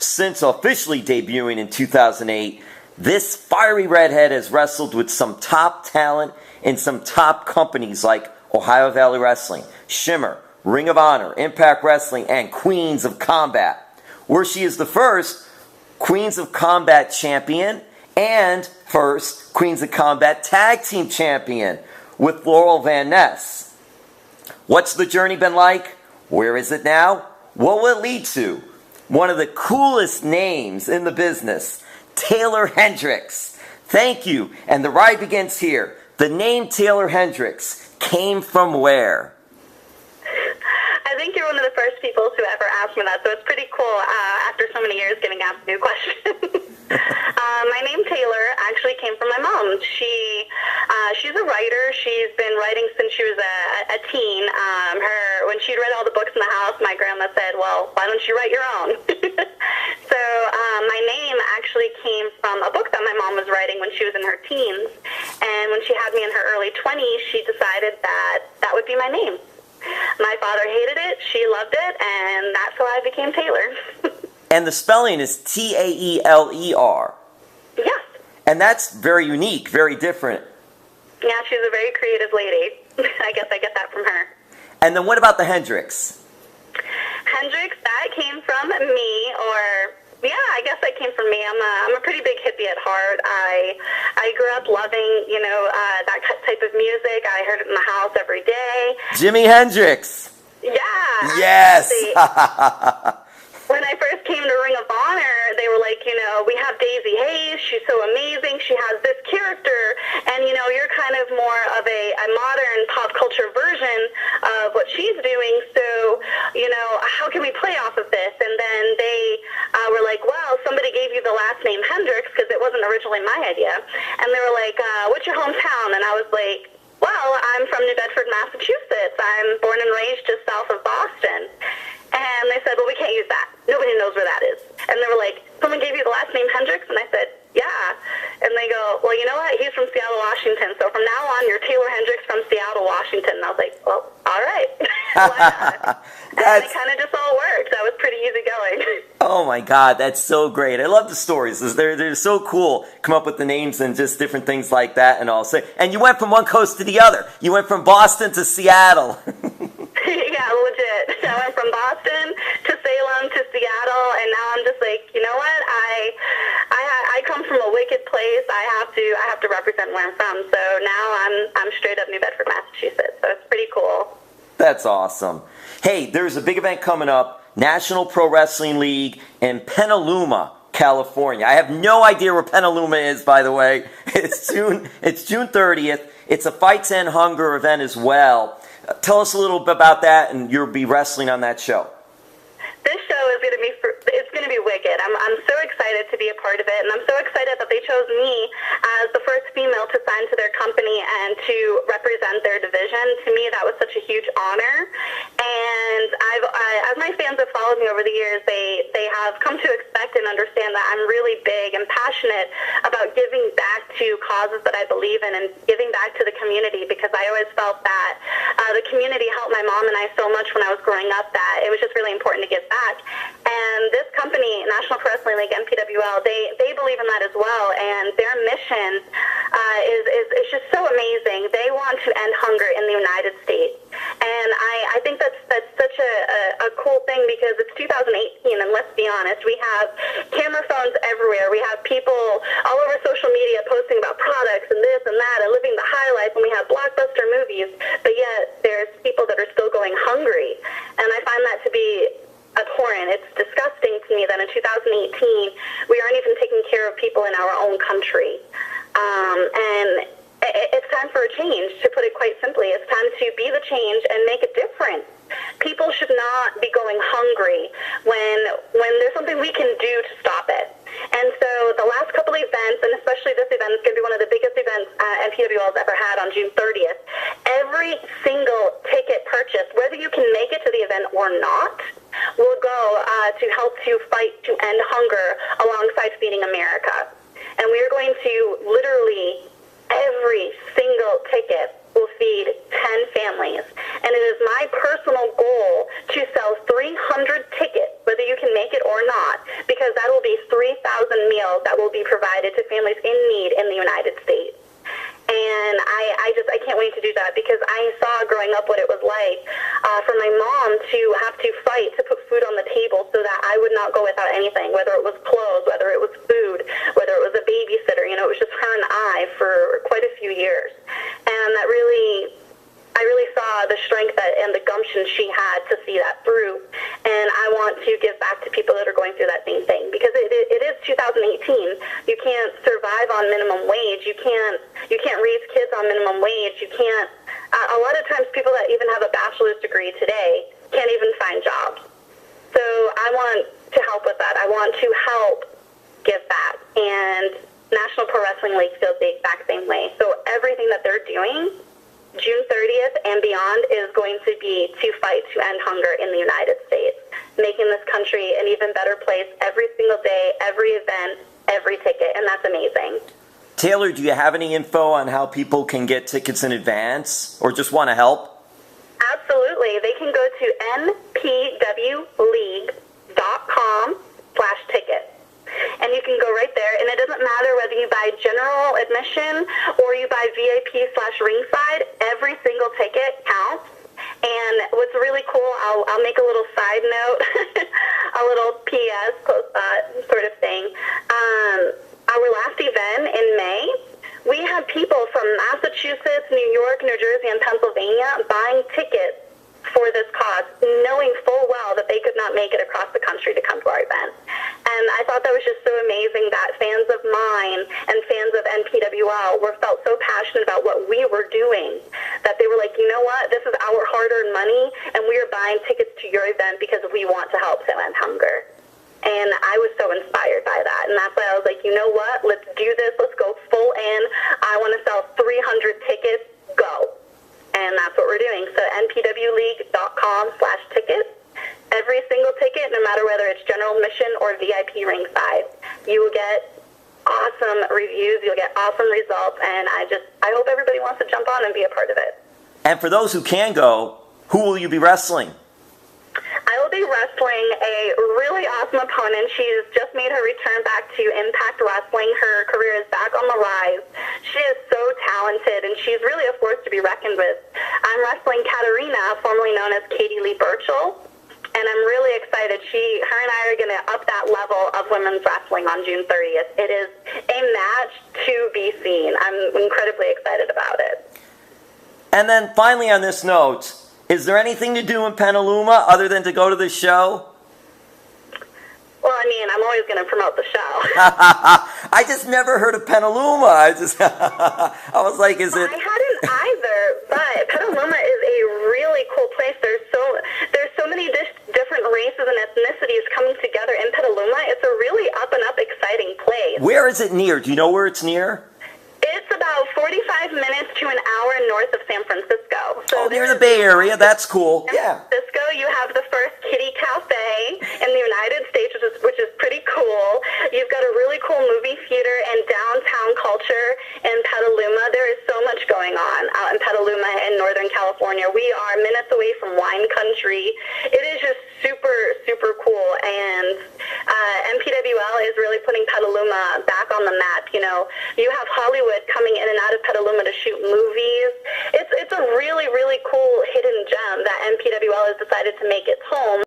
Since officially debuting in 2008, this fiery redhead has wrestled with some top talent in some top companies like Ohio Valley Wrestling, Shimmer, Ring of Honor, Impact Wrestling, and Queens of Combat, where she is the first Queens of Combat champion and first Queens of Combat Tag Team champion with Laurel Van Ness. What's the journey been like? Where is it now? What will it lead to? One of the coolest names in the business, Taeler Hendrix. Thank you. And the ride begins here. The name Taeler Hendrix came from where? I think you're one of the first people to ever ask me that, so it's pretty cool after so many years getting asked new questions. My name Taeler actually came from my mom. She's a writer. She's been writing since she was a teen. When she'd read all the books in the house, my grandma said, well, why don't you write your own? So my name actually came from a book that my mom was writing when she was in her teens. And when she had me in her early 20s, she decided that would be my name. My father hated it, she loved it, and that's how I became Taeler. And the spelling is Taeler. Yes. And that's very unique, very different. Yeah, she's a very creative lady. I guess I get that from her. And then what about the Hendrix? Hendrix, that came from me, or... yeah, I guess that came from me. I'm a pretty big hippie at heart. I grew up loving, that type of music. I heard it in the house every day. Jimi Hendrix. Yeah. Yes. When I first came to Ring of Honor, they were like, we have Daisy Hayes. She's so amazing. She has this character. And, you're kind of more of a modern pop culture version of what she's doing. So, how can we play off of this? And then they were like, well, somebody gave you the last name Hendrix because it wasn't originally my idea. And they were like, what's your hometown? And I was like, well, I'm from New Bedford, Massachusetts. I'm born and raised just south of Boston. And they said, well, we can't use that. Nobody knows where that is. And they were like, someone gave you the last name Hendrix? And I said, yeah. And they go, well, you know what? He's from Seattle, Washington. So from now on, you're Taeler Hendrix from Seattle, Washington. And I was like, well, all right. Why not? And it kind of just all worked. That was pretty easy going. Oh, my God. That's so great. I love the stories. They're so cool. Come up with the names and just different things like that and all. And you went from one coast to the other. You went from Boston to Seattle. Yeah, legit. I went from Boston to Salem to Seattle, and now I'm just like, you know what? I come from a wicked place. I have to represent where I'm from. So now I'm straight up New Bedford, Massachusetts. So it's pretty cool. That's awesome. Hey, there's a big event coming up, National Pro Wrestling League in Petaluma, California. I have no idea where Petaluma is, by the way. It's June 30th. It's a Fights and Hunger event as well. Tell us a little bit about that, and you'll be wrestling on that show. This show is going to be wicked. I'm so excited to be a part of it, and I'm so excited that they chose me as the first female to sign to their company and to represent their division. To me, that was such a huge honor. And as my fans have followed me over the years, they have come to expect and understand that I'm really big and passionate about giving back to causes that I believe in and giving back to the community, because I always felt that the community helped my mom and I so much when I was growing up that it was just really important to give back. And this company, National Pro Wrestling League, NPWL, they believe in that as well. And their mission is just so amazing. They want to end hunger in the United States. And I think that's such a cool thing, because it's 2018, and let's be honest, we have camera phones everywhere. We have people all over social media posting about products and this and that and living the high life, and we have blockbuster movies, but yet there's people that are still going hungry. And I find that to be abhorrent. It's disgusting to me that in 2018 we aren't even taking care of people in our own country. And it's time for a change, to put it quite simply. It's time to be the change and make a difference. People should not be going hungry when there's something we can do to stop it. And so the last couple of events, and especially this event, is going to be one of the biggest events NPWL has ever had on June 30th. Every single ticket purchase, whether you can make it to the event or not, will go to help to fight to end hunger alongside Feeding America. And we are going to literally, every single ticket will feed 10 families. And it is my personal goal to sell 300 tickets, whether you can make it or not, because because that will be 3,000 meals that will be provided to families in need in the United States. And I can't wait to do that, because I saw growing up what it was like for my mom to have to fight to put food on the table so that I would not go without anything, whether it was clothes, whether it was food, whether it was a babysitter. You know, it was just her and I for quite a few years. And that really, I really saw the strength and the gumption she had to see that through. And I want to give back to people that are going through that same thing, because it is 2018. You can't survive on minimum wage. You can't raise kids on minimum wage. You can't. A lot of times, people that even have a bachelor's degree today can't even find jobs. So I want to help with that. I want to help give back. And National Pro Wrestling League feels the exact same way. So everything that they're doing, June 30th and beyond, is going to be to fight to end hunger in the United States, making this country an even better place every single day, every event, every ticket, and that's amazing. Taeler, do you have any info on how people can get tickets in advance or just want to help? Absolutely. They can go to npwleague.com/ticket. And you can go right there, and it doesn't matter whether you buy general admission or you buy VIP/ringside. Every single ticket counts. And what's really cool, I'll make a little side note, a little PS, close thought sort of thing. Our last event in May, we had people from Massachusetts, New York, New Jersey, and Pennsylvania buying tickets for this cause, knowing full well that they could not make it across the country to come to our event. And I thought that was just so amazing that fans of mine and fans of NPWL felt so passionate about what we were doing that they were like, you know what, this is our hard-earned money, and we are buying tickets to your event because we want to help to end hunger. And I was so inspired by that. And that's why I was like, you know what, let's do this. Let's go full in. I want to sell 300 tickets. Go. And that's what we're doing. So npwleague.com/tickets. Every single ticket, no matter whether it's general admission or VIP ringside, you will get awesome reviews. You'll get awesome results. And I hope everybody wants to jump on and be a part of it. And for those who can go, who will you be wrestling? I will be wrestling a really awesome opponent. She's just made her return back to Impact Wrestling. Her career is back on the rise. She is so talented, and she's really a force to be reckoned with. I'm wrestling Katarina, formerly known as Katie Lee Burchell, and I'm really excited. Her and I are going to up that level of women's wrestling on June 30th. It is a match to be seen. I'm incredibly excited about it. And then finally on this note, is there anything to do in Petaluma other than to go to the show? Well, I mean, I'm always going to promote the show. I just never heard of Petaluma. I was like, is it? I hadn't either, but Petaluma is a really cool place. There's so many different races and ethnicities coming together in Petaluma. It's a really up and up exciting place. Where is it near? Do you know where it's near? It's about 45 minutes to an hour north of San Francisco. So near the Bay Area. That's cool. In Yeah. San Francisco, you have the first kiddie cafe in the United States, which is pretty cool. You've got a really cool movie theater and downtown culture in Petaluma. There is so much going on out in Petaluma in Northern California. We are minutes away from wine country. It is just super, super cool. And NPWL is really putting Petaluma back on the map. You know, you have Hollywood coming in and out of Petaluma to shoot movies. It's a really, really cool hidden gem that NPWL has decided to make its home.